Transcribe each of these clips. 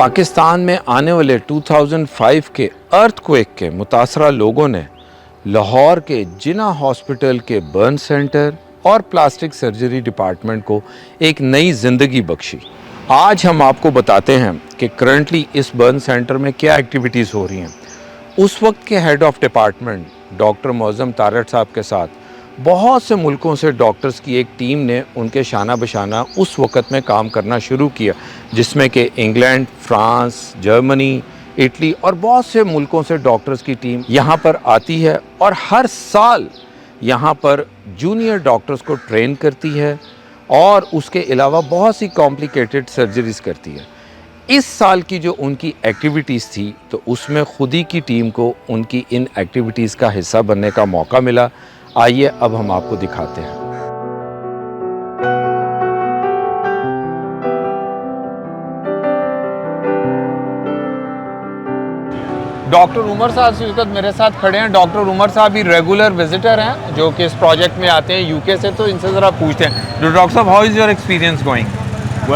پاکستان میں آنے والے 2005 کے ارتھ کویک کے متاثرہ لوگوں نے لاہور کے جناح ہاسپٹل کے برن سینٹر اور پلاسٹک سرجری ڈپارٹمنٹ کو ایک نئی زندگی بخشی۔ آج ہم آپ کو بتاتے ہیں کہ کرنٹلی اس برن سینٹر میں کیا ایکٹیویٹیز ہو رہی ہیں۔ اس وقت کے ہیڈ آف ڈپارٹمنٹ ڈاکٹر معظم تارڑ صاحب کے ساتھ بہت سے ملکوں سے ڈاکٹرز کی ایک ٹیم نے ان کے شانہ بشانہ اس وقت میں کام کرنا شروع کیا، جس میں کہ انگلینڈ، فرانس، جرمنی، اٹلی اور بہت سے ملکوں سے ڈاکٹرز کی ٹیم یہاں پر آتی ہے اور ہر سال یہاں پر جونیئر ڈاکٹرز کو ٹرین کرتی ہے اور اس کے علاوہ بہت سی کمپلیکیٹڈ سرجریز کرتی ہے۔ اس سال کی جو ان کی ایکٹیویٹیز تھی تو اس میں خود ہی کی ٹیم کو ان کی ان ایکٹیویٹیز کا حصہ بننے کا موقع ملا۔ آئیے اب ہم آپ کو دکھاتے ہیں۔ ڈاکٹر عمر صاحب اس وقت میرے ساتھ کھڑے ہیں۔ ڈاکٹر عمر صاحب بھی ریگولر وزٹر ہیں جو کہ اس پروجیکٹ میں آتے ہیں UK سے، تو ان سے ذرا پوچھتے ہیں ڈاکٹر صاحب، how is your experience going?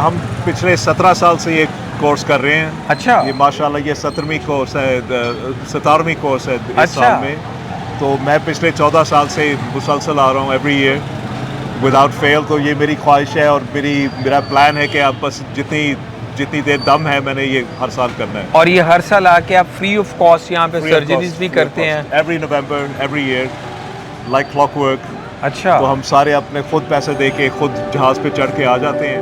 ہم پچھلے 17 سال سے یہ کورس کر رہے ہیں۔ اچھا، یہ ماشاءاللہ یہ 17ویں کورس ہے، 17ویں کورس ہے اس سال میں۔ تو میں پچھلے 14 سال سے مسلسل آ رہا ہوں ایوری ایئر وداؤٹ فیل۔ تو یہ میری خواہش ہے اور میرا پلان ہے کہ اب بس جتنی دیر دم ہے میں نے یہ ہر سال کرنا ہے۔ اور یہ ہر سال آ کے آپ فری آف کاسٹ یہاں پہ سرجریز بھی کرتے ہیں؟ Every November every year like clockwork. اچھا، تو ہم سارے اپنے خود پیسے دے کے خود جہاز پہ چڑھ کے آ جاتے ہیں۔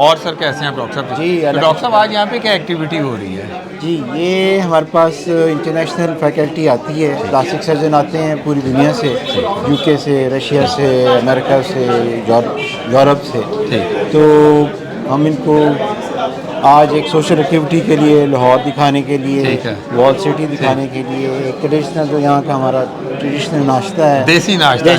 اور سر کیسے ہیں ڈاکٹر صاحب؟ جی ڈاکٹر صاحب آج یہاں پہ کیا ایکٹیویٹی ہو رہی ہے؟ جی، یہ ہمارے پاس انٹرنیشنل فیکلٹی آتی ہے، پلاسٹک سرجن آتے ہیں پوری دنیا سے، UK سے، رشیا سے، امریکہ سے، یورپ سے۔ تو ہم ان کو آج ایک سوشل ایکٹیویٹی کے لیے لاہور دکھانے کے لیے، وال سٹی دکھانے کے لیے، ایک ٹریڈیشنل جو یہاں کا ہمارا ٹریڈیشنل ناشتہ ہے، دیسی ناشتہ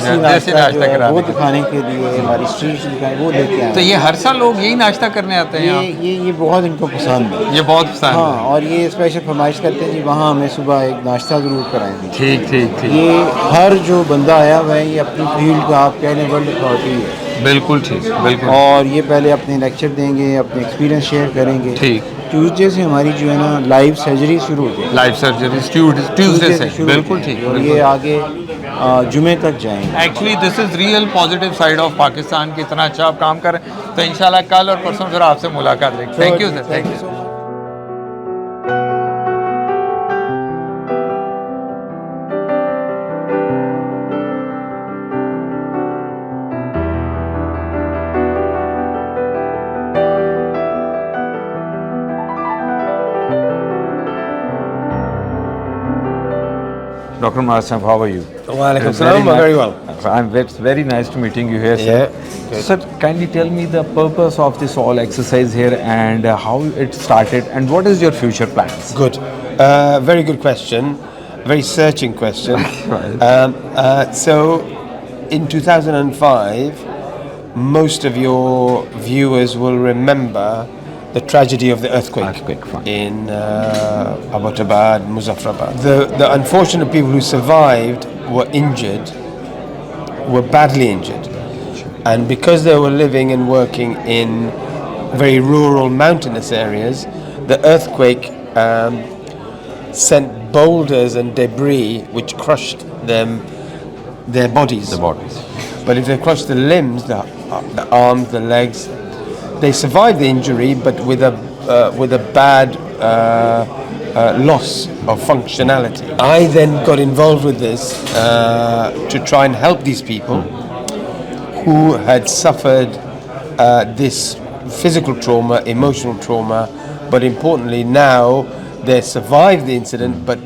وہ دکھانے کے لیے، ہماری اسٹریٹ دکھانے وہ لیتے ہیں۔ تو یہ ہر سال لوگ یہی ناشتہ کرنے آتے ہیں؟ یہ بہت ان کو پسند ہے، یہ بہت پسند ہے۔ ہاں، اور یہ اسپیشل فرمائش کرتے ہیں جی وہاں ہمیں صبح ایک ناشتہ ضرور کرائیں گے۔ ٹھیک۔ یہ ہر جو بندہ آیا ہوا ہے یہ اپنی فیلڈ کا آپ کہنے ورلڈ اتھارٹی ہے۔ بالکل ٹھیک، بالکل۔ اور یہ پہلے اپنے لیکچر دیں گے، اپنے ایکسپیرینس شیئر کریں گے۔ ٹھیک۔ ٹیوزڈے سے ہماری جو ہے نا لائیو سرجری شروع ہوتی ہے، لائف سرجریز ٹیوزڈے سے، بالکل ٹھیک۔ اور یہ آگے جمعے تک جائیں گے۔ Actually this is real positive side of Pakistan کی، اتنا اچھا آپ کام کر رہے ہیں۔ تو انشاءاللہ کل اور پرسوں پھر آپ سے ملاقات رہے گی۔ Thank you sir, thank you. Dr. Marz, how are you? Walaikum salam, very well. It's very nice to meeting you here, sir. Yeah. Sir, kindly tell me the purpose of this all exercise here and how it started and what is your future plans? Good. Very good question. Very searching question. So, in 2005, most of your viewers will remember the tragedy of the earthquake in Abbottabad, Muzaffarabad. The unfortunate people who survived were injured, were badly injured. And because they were living and working in very rural mountainous areas, the earthquake sent boulders and debris which crushed their bodies. But if they crushed the limbs, the arms, the legs, they survived the injury, but with a bad loss of functionality. I then got involved with this to try and help these people who had suffered this physical trauma, emotional trauma, but importantly now they survived the incident, but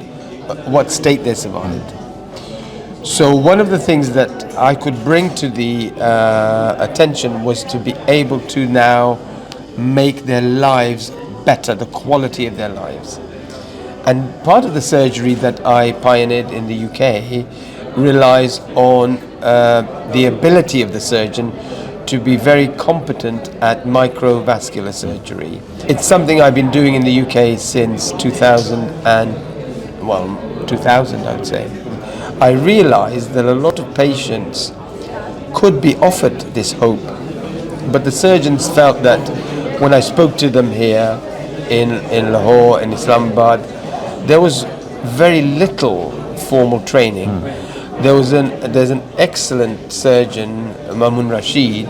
what state they survived. So one of the things that I could bring to the attention was to be able to now make their lives better, the quality of their lives. And part of the surgery that I pioneered in the UK relies on the ability of the surgeon to be very competent at microvascular surgery. It's something I've been doing in the UK since 2000 I would say. I realized that a lot of patients could be offered this hope. But the surgeons felt that when I spoke to them here in Lahore, in Islamabad, there was very little formal training. There's an excellent surgeon, Mamun Rashid,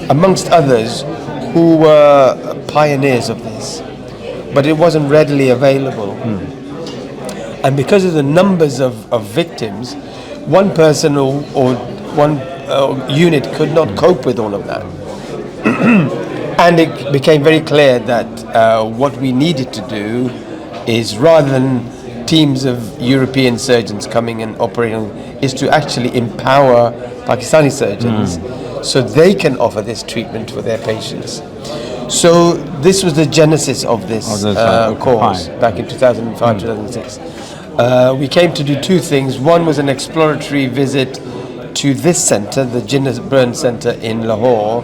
amongst others, who were pioneers of this, but it wasn't readily available. And because of the numbers of victims, one person or one unit could not cope with all of that. And it became very clear that what we needed to do is, rather than teams of European surgeons coming and operating, is to actually empower Pakistani surgeons so they can offer this treatment for their patients. So this was the genesis of this course back in 2005, 2006. We came to do two things. One was an exploratory visit to this center, the Jinnah Burn Center in Lahore,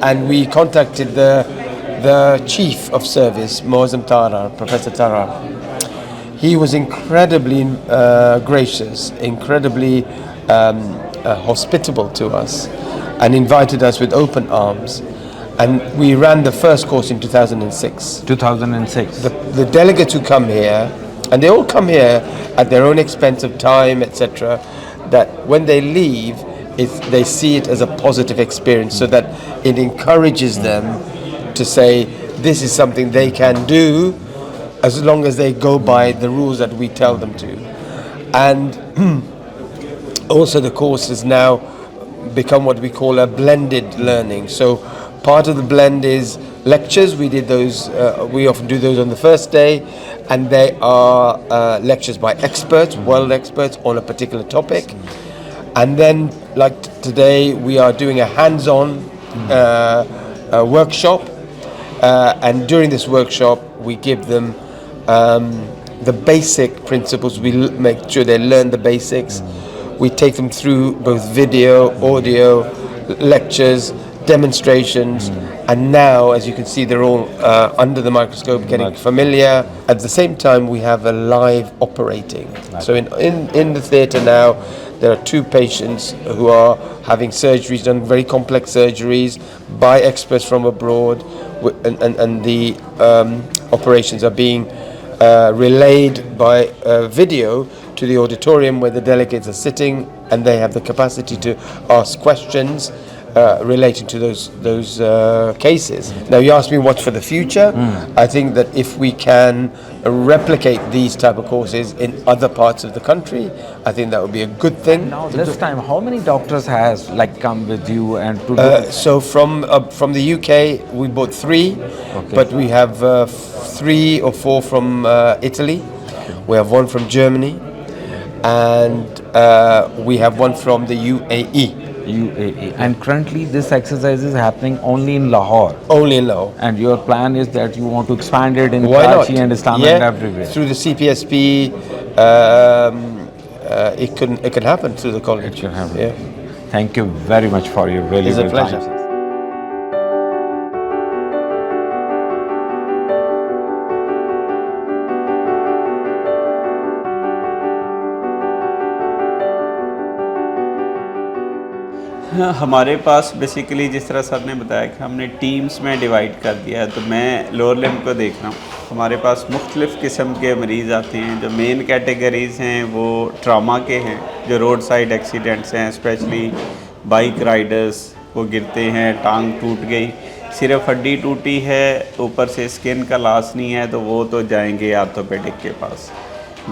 and we contacted the chief of service, Moazzam Tarar, Professor Tarar. He was incredibly gracious, incredibly hospitable to us, and invited us with open arms. And we ran the first course in 2006. 2006. The delegates who come here, and they all come here at their own expense of time, etc., that when they leave, they see it as a positive experience, so that it encourages them to say this is something they can do as long as they go by the rules that we tell them to. And also the course has now become what we call a blended learning. So part of the blend is lectures. We did those, we often do those on the first day, and they are lectures by experts, world experts on a particular topic. And then, like today, we are doing a hands-on workshop, and during this workshop we give them the basic principles. We make sure they learn the basics. We take them through both video, audio, lectures, demonstrations, and now, as you can see, they're all under the microscope getting familiar. At the same time, we have a live operating. So in the theatre now, there are two patients who are having surgeries, done very complex surgeries by experts from abroad, and the operations are being relayed by video to the auditorium where the delegates are sitting, and they have the capacity to ask questions relating to those cases. Now, you asked me what's for the future. I think that if we can replicate these type of courses in other parts of the country, I think that would be a good thing. Now, this time, how many doctors has come with you and to do so from the UK, we bought 3, but we have 3 or 4 from Italy. We have 1 from Germany, and we have 1 from the UAE. And currently this exercise is happening only in Lahore. Only in Lahore. And your plan is that you want to expand it in Why Karachi not? and Islamabad everywhere. Through the CPSP, it can happen through the college. It can happen. Yeah. Thank you very much for your valuable It's a pleasure. time. ہمارے پاس basically جس طرح سر نے بتایا کہ ہم نے teams میں divide کر دیا ہے، تو میں لوور لمب کو دیکھ رہا ہوں. ہمارے پاس مختلف قسم کے مریض آتے ہیں. جو مین کیٹیگریز ہیں وہ ٹراما کے ہیں، جو روڈ سائڈ ایکسیڈنٹس ہیں، اسپیشلی بائک رائڈرز وہ گرتے ہیں، ٹانگ ٹوٹ گئی، صرف ہڈی ٹوٹی ہے، اوپر سے اسکن کا لاس نہیں ہے، تو وہ تو جائیں گے آرتھوپیڈک کے پاس.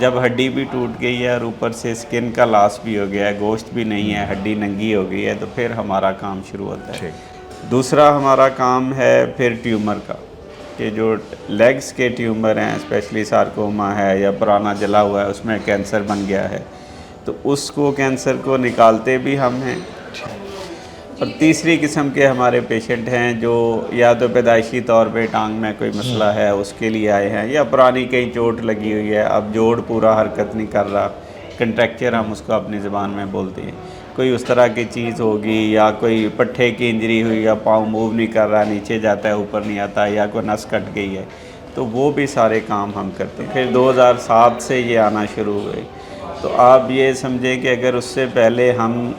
جب ہڈی بھی ٹوٹ گئی ہے اور اوپر سے اسکن کا لاس بھی ہو گیا ہے، گوشت بھی نہیں ہے، ہڈی ننگی ہو گئی ہے، تو پھر ہمارا کام شروع ہوتا ہے. دوسرا ہمارا کام ہے پھر ٹیومر کا، کہ جو لیگز کے ٹیومر ہیں، اسپیشلی سارکوما ہے یا پرانا جلا ہوا ہے، اس میں کینسر بن گیا ہے، تو اس کو کینسر کو نکالتے بھی ہم ہیں. اور تیسری قسم کے ہمارے پیشنٹ ہیں جو یا تو پیدائشی طور پہ ٹانگ میں کوئی مسئلہ ہے اس کے لیے آئے ہیں، یا پرانی کہیں چوٹ لگی ہوئی ہے، اب جوڑ پورا حرکت نہیں کر رہا، کنٹریکچر ہم اس کو اپنی زبان میں بولتے ہیں، کوئی اس طرح کی چیز ہوگی، یا کوئی پٹھے کی انجری ہوئی، یا پاؤں موو نہیں کر رہا، نیچے جاتا ہے اوپر نہیں آتا، یا کوئی نس کٹ گئی ہے، تو وہ بھی سارے کام ہم کرتے ہیں. پھر 2007 سے یہ آنا شروع ہوئے. تو آپ یہ سمجھیں کہ اگر اس سے پہلے ہم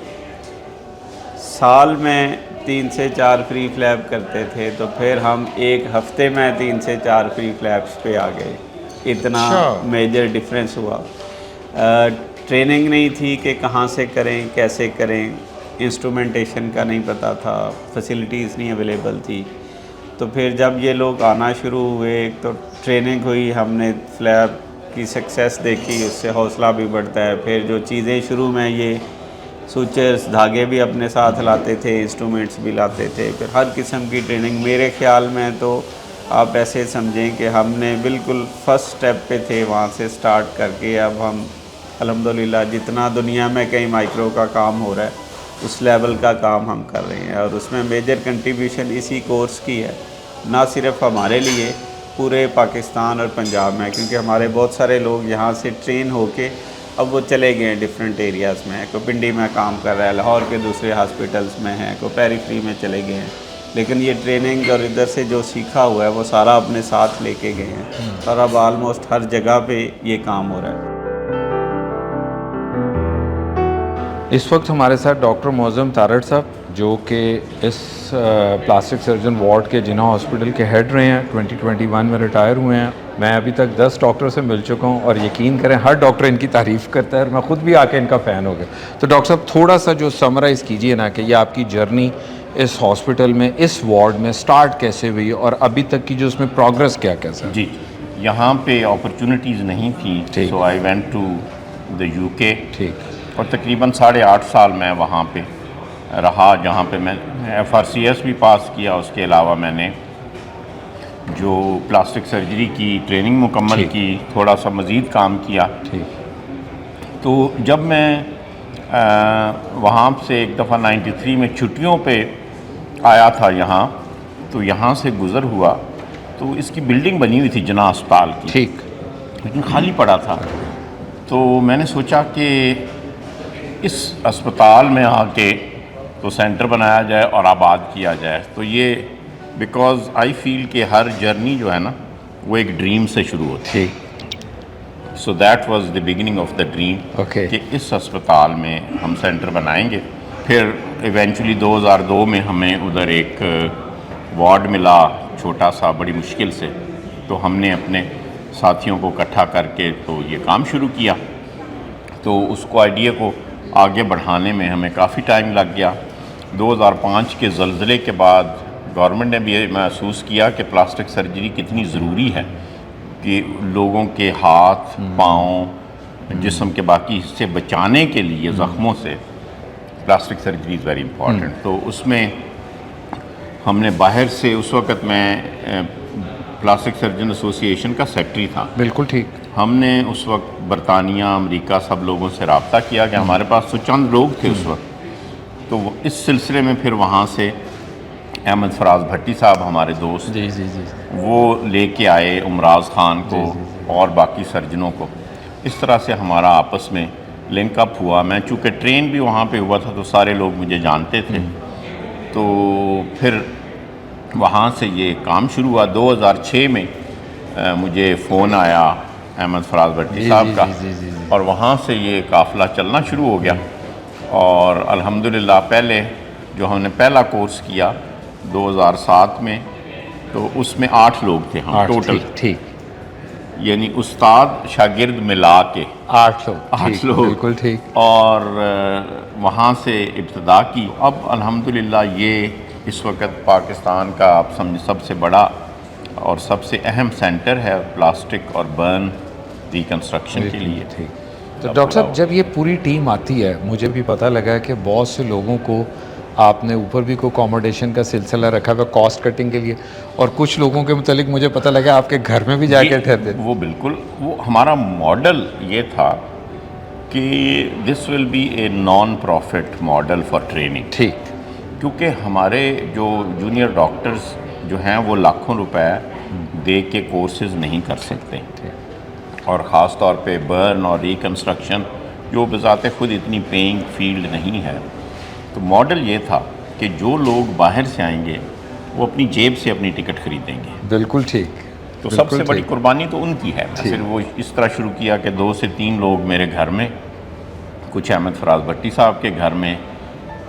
سال میں 3 سے 4 فری فلیپ کرتے تھے، تو پھر ہم ایک ہفتے میں 3 سے 4 فری فلیپس پہ آ گئے. اتنا میجر ڈفرینس ہوا. ٹریننگ نہیں تھی کہ کہاں سے کریں کیسے کریں، انسٹرومنٹیشن کا نہیں پتہ تھا، فیسلٹیز نہیں اویلیبل تھی. تو پھر جب یہ لوگ آنا شروع ہوئے تو ٹریننگ ہوئی، ہم نے فلیپ کی سکسیس دیکھی، اس سے حوصلہ بھی بڑھتا ہے. پھر جو چیزیں شروع میں یہ سوچرز دھاگے بھی اپنے ساتھ لاتے تھے، انسٹرومنٹس بھی لاتے تھے، پھر ہر قسم کی ٹریننگ. میرے خیال میں تو آپ ایسے سمجھیں کہ ہم نے بالکل فرسٹ سٹیپ پہ تھے، وہاں سے سٹارٹ کر کے اب ہم الحمدللہ جتنا دنیا میں کئی مائکرو کا کام ہو رہا ہے اس لیول کا کام ہم کر رہے ہیں. اور اس میں میجر کنٹریبیوشن اسی کورس کی ہے، نہ صرف ہمارے لیے، پورے پاکستان اور پنجاب میں، کیونکہ ہمارے بہت سارے لوگ یہاں سے ٹرین ہو کے اب وہ چلے گئے ہیں ڈفرینٹ ایریاز میں. کوئی پنڈی میں کام کر رہا ہے، لاہور کے دوسرے ہاسپٹلس میں ہیں، کوئی پیریفری میں چلے گئے ہیں. لیکن یہ ٹریننگ اور ادھر سے جو سیکھا ہوا ہے وہ سارا اپنے ساتھ لے کے گئے ہیں، اور اب آلموسٹ ہر جگہ پہ یہ کام ہو رہا ہے. اس وقت ہمارے ساتھ ڈاکٹر معظم تارڑ صاحب، جو کہ اس پلاسٹک سرجن وارڈ کے جناح ہاسپٹل کے ہیڈ رہے ہیں. 2021 میں ریٹائر ہوئے ہیں. میں ابھی تک 10 ڈاکٹر سے مل چکا ہوں، اور یقین کریں ہر ڈاکٹر ان کی تعریف کرتا ہے، اور میں خود بھی آ کے ان کا فین ہو گیا. تو ڈاکٹر صاحب تھوڑا سا جو سمرائز کیجئے نا کہ یہ آپ کی جرنی اس ہاسپٹل میں، اس وارڈ میں سٹارٹ کیسے ہوئی، اور ابھی تک کی جو اس میں پروگرس کیا کیسا ہے؟ جی، یہاں پہ اپرچونیٹیز نہیں تھیں، so I went to the UK. ٹھیک. اور تقریباً 8.5 سال میں وہاں پہ رہا، جہاں پہ میں FRCS بھی پاس کیا. اس کے علاوہ میں نے جو پلاسٹک سرجری کی ٹریننگ مکمل کی، تھوڑا سا مزید کام کیا. تو جب میں وہاں سے ایک دفعہ 93 میں چھٹیوں پہ آیا تھا یہاں، تو یہاں سے گزر ہوا تو اس کی بلڈنگ بنی ہوئی تھی جناح اسپتال کی، ٹھیک، لیکن خالی پڑا تھا. تو میں نے سوچا کہ اس اسپتال میں آ کے تو سینٹر بنایا جائے اور آباد کیا جائے. تو یہ بیکاز آئی فیل کہ ہر جرنی جو ہے نا وہ ایک ڈریم سے شروع ہوتی ہے. So that was the beginning of the dream کہ اس اسپتال میں ہم سینٹر بنائیں گے. پھر ایونچولی 2002 میں ہمیں ادھر ایک وارڈ ملا چھوٹا سا، بڑی مشکل سے. تو ہم نے اپنے ساتھیوں کو اکٹھا کر کے تو یہ کام شروع کیا. تو اس کو آئیڈیا کو آگے بڑھانے میں ہمیں کافی ٹائم لگ گیا. 2005 کے زلزلے کے بعد گورنمنٹ نے بھی یہ محسوس کیا کہ پلاسٹک سرجری کتنی ضروری ہے، کہ لوگوں کے ہاتھ، پاؤں، جسم کے باقی حصے بچانے کے لیے زخموں سے plastic surgery is very important. تو اس میں ہم نے باہر سے، اس وقت میں پلاسٹک سرجن ایسوسی ایشن کا سیکرٹری تھا. بالکل ٹھیک. ہم نے اس وقت برطانیہ، امریکہ سب لوگوں سے رابطہ کیا کہ ہمارے پاس تو چند لوگ تھے اس وقت. تو اس سلسلے میں پھر وہاں سے احمد فراز بھٹی صاحب ہمارے دوست، وہ لے کے آئے امراض خان کو اور باقی سرجنوں کو. اس طرح سے ہمارا آپس میں لنک اپ ہوا. میں چونکہ ٹرین بھی وہاں پہ ہوا تھا تو سارے لوگ مجھے جانتے تھے. تو پھر وہاں سے یہ کام شروع ہوا. 2006 میں مجھے فون آیا احمد فراز بھٹی صاحب کا، اور وہاں سے یہ قافلہ چلنا شروع ہو گیا. اور الحمدللہ پہلے جو ہم نے پہلا کورس کیا 2007 میں، تو اس میں 8 لوگ تھے ہم ٹوٹل، یعنی استاد شاگرد ملا کے 8 لوگ. بالکل ٹھیک. اور وہاں سے ابتدا کی. اب الحمدللہ یہ اس وقت پاکستان کا آپ سمجھ سب سے بڑا اور سب سے اہم سینٹر ہے پلاسٹک اور برن ریکنسٹرکشن کے لیے. تو ڈاکٹر صاحب جب یہ پوری ٹیم آتی ہے، مجھے بھی پتہ لگا کہ بہت سے لوگوں کو آپ نے اوپر بھی کوئی اکوموڈیشن کا سلسلہ رکھا ہوا کاسٹ کٹنگ کے لیے، اور کچھ لوگوں کے متعلق مجھے پتہ لگا آپ کے گھر میں بھی جا کے ٹھہرتے. وہ بالکل، وہ ہمارا ماڈل یہ تھا کہ this will be a non profit model for training. ٹھیک. کیونکہ ہمارے جو جونیئر ڈاکٹرز جو ہیں وہ لاکھوں روپے دے کے کورسز نہیں کر سکتے، اور خاص طور پہ برن اور ریکنسٹرکشن جو بذات خود اتنی پیئنگ فیلڈ نہیں ہے. تو ماڈل یہ تھا کہ جو لوگ باہر سے آئیں گے وہ اپنی جیب سے اپنی ٹکٹ خریدیں گے. بالکل ٹھیک. تو سب سے بڑی قربانی تو ان کی ہے. پھر وہ اس طرح شروع کیا کہ 2 سے 3 لوگ میرے گھر میں، کچھ احمد فراز بھٹی صاحب کے گھر میں،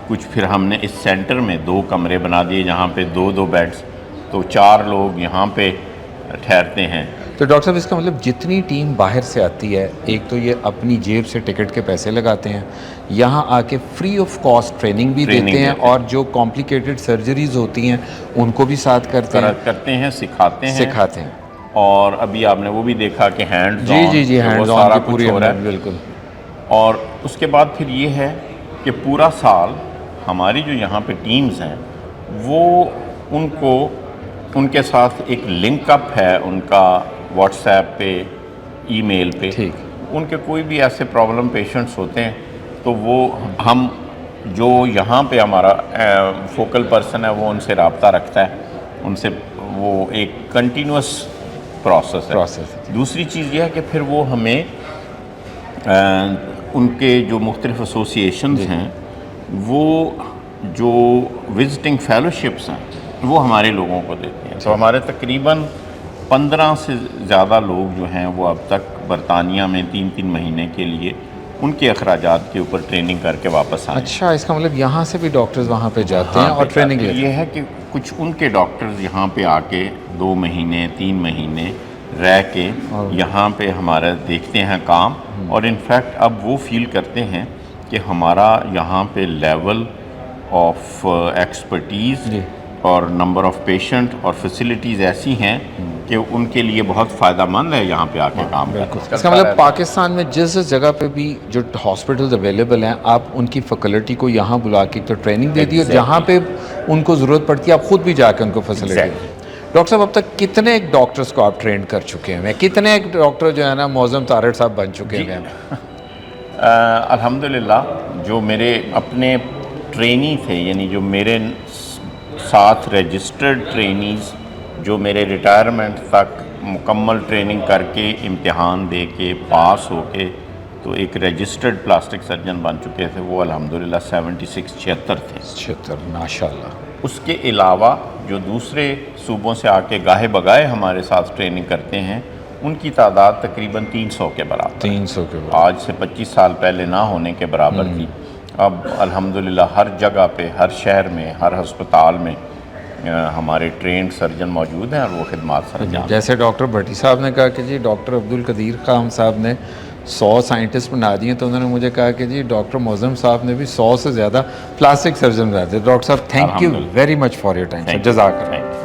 کچھ پھر ہم نے اس سینٹر میں 2 کمرے بنا دیے جہاں پہ 2 بیڈز، تو 4 لوگ یہاں پہ ٹھہرتے ہیں. تو ڈاکٹر صاحب اس کا مطلب جتنی ٹیم باہر سے آتی ہے، ایک تو یہ اپنی جیب سے ٹکٹ کے پیسے لگاتے ہیں، یہاں آ کے فری آف کاسٹ ٹریننگ بھی دیتے ہیں، اور جو کمپلیکیٹڈ سرجریز ہوتی ہیں ان کو بھی ساتھ کرتے ہیں، سکھاتے ہیں. ہیں. اور ابھی آپ نے وہ بھی دیکھا کہ ہینڈز جی ہینڈز آن کی پوری ہو رہا ہے. بالکل. اور اس کے بعد پھر یہ ہے کہ پورا سال ہماری جو یہاں پہ ٹیمز ہیں وہ ان کے ساتھ ایک لنک اپ ہے ان کا واٹس ایپ پہ، ای میل پہ. ان کے کوئی بھی ایسے پرابلم پیشنٹس ہوتے ہیں تو وہ ہم جو یہاں پہ ہمارا فوکل پرسن ہے وہ ان سے رابطہ رکھتا ہے، ان سے وہ ایک کنٹینیوس پروسیس ہے. دوسری چیز یہ ہے کہ پھر وہ ہمیں ان کے جو مختلف ایسوسیشنز ہیں وہ جو وزٹنگ فیلوشپس ہیں وہ ہمارے لوگوں کو دیتے ہیں. تو ہمارے تقریباً 15 سے زیادہ لوگ جو ہیں وہ اب تک برطانیہ میں 3 مہینے کے لیے ان کے اخراجات کے اوپر ٹریننگ کر کے واپس آئے. اچھا، اس کا مطلب یہاں سے بھی ڈاکٹرز وہاں پہ جاتے ہیں اور ٹریننگ لیتے ہیں. یہ ہے کہ کچھ ان کے ڈاکٹرز یہاں پہ آ کے 2 مہینے 3 مہینے رہ کے یہاں پہ ہمارا دیکھتے ہیں کام، اور انفیکٹ اب وہ فیل کرتے ہیں کہ ہمارا یہاں پہ لیول آف ایکسپرٹیز اور نمبر آف پیشنٹ اور فیسلٹیز ایسی ہیں کہ ان کے لیے بہت فائدہ مند ہے یہاں پہ آ کے کام کرنا. اس کا مطلب پاکستان میں جس جگہ پہ بھی جو ہاسپٹلز اویلیبل ہیں آپ ان کی فیکلٹی کو یہاں بلا کے تو ٹریننگ دے دی، اور جہاں پہ ان کو ضرورت پڑتی ہے آپ خود بھی جا کے ان کو فیسلٹی. ڈاکٹر صاحب اب تک کتنے ڈاکٹرز کو آپ ٹرین کر چکے ہیں؟ کتنے ڈاکٹر جو ہے نا معظم طارق صاحب بن چکے ہیں؟ الحمدللہ جو میرے اپنے ٹرینی تھے، یعنی جو میرے ساتھ رجسٹرڈ ٹرینیز جو میرے ریٹائرمنٹ تک مکمل ٹریننگ کر کے امتحان دے کے پاس ہو کے تو ایک رجسٹرڈ پلاسٹک سرجن بن چکے تھے، وہ الحمدللہ 76 تھے. 76 ماشاءاللہ. اس کے علاوہ جو دوسرے صوبوں سے آ کے گاہے بگائے ہمارے ساتھ ٹریننگ کرتے ہیں ان کی تعداد تقریباً 300 کے برابر. 300 کے برابر. آج سے 25 سال پہلے نہ ہونے کے برابر تھی. اب الحمدللہ ہر جگہ پہ، ہر شہر میں، ہر ہسپتال میں ہمارے ٹرینڈ سرجن موجود ہیں اور وہ خدمات سر انجام. جیسے ڈاکٹر بھٹی صاحب نے کہا کہ جی ڈاکٹر عبدالقدیر خان صاحب نے 100 سائنٹسٹ بنا دیے، تو انہوں نے مجھے کہا کہ جی ڈاکٹر معظم صاحب نے بھی 100 سے زیادہ پلاسٹک سرجن بنا دیے. ڈاکٹر صاحب thank you very much for your time. جزاک اللہ.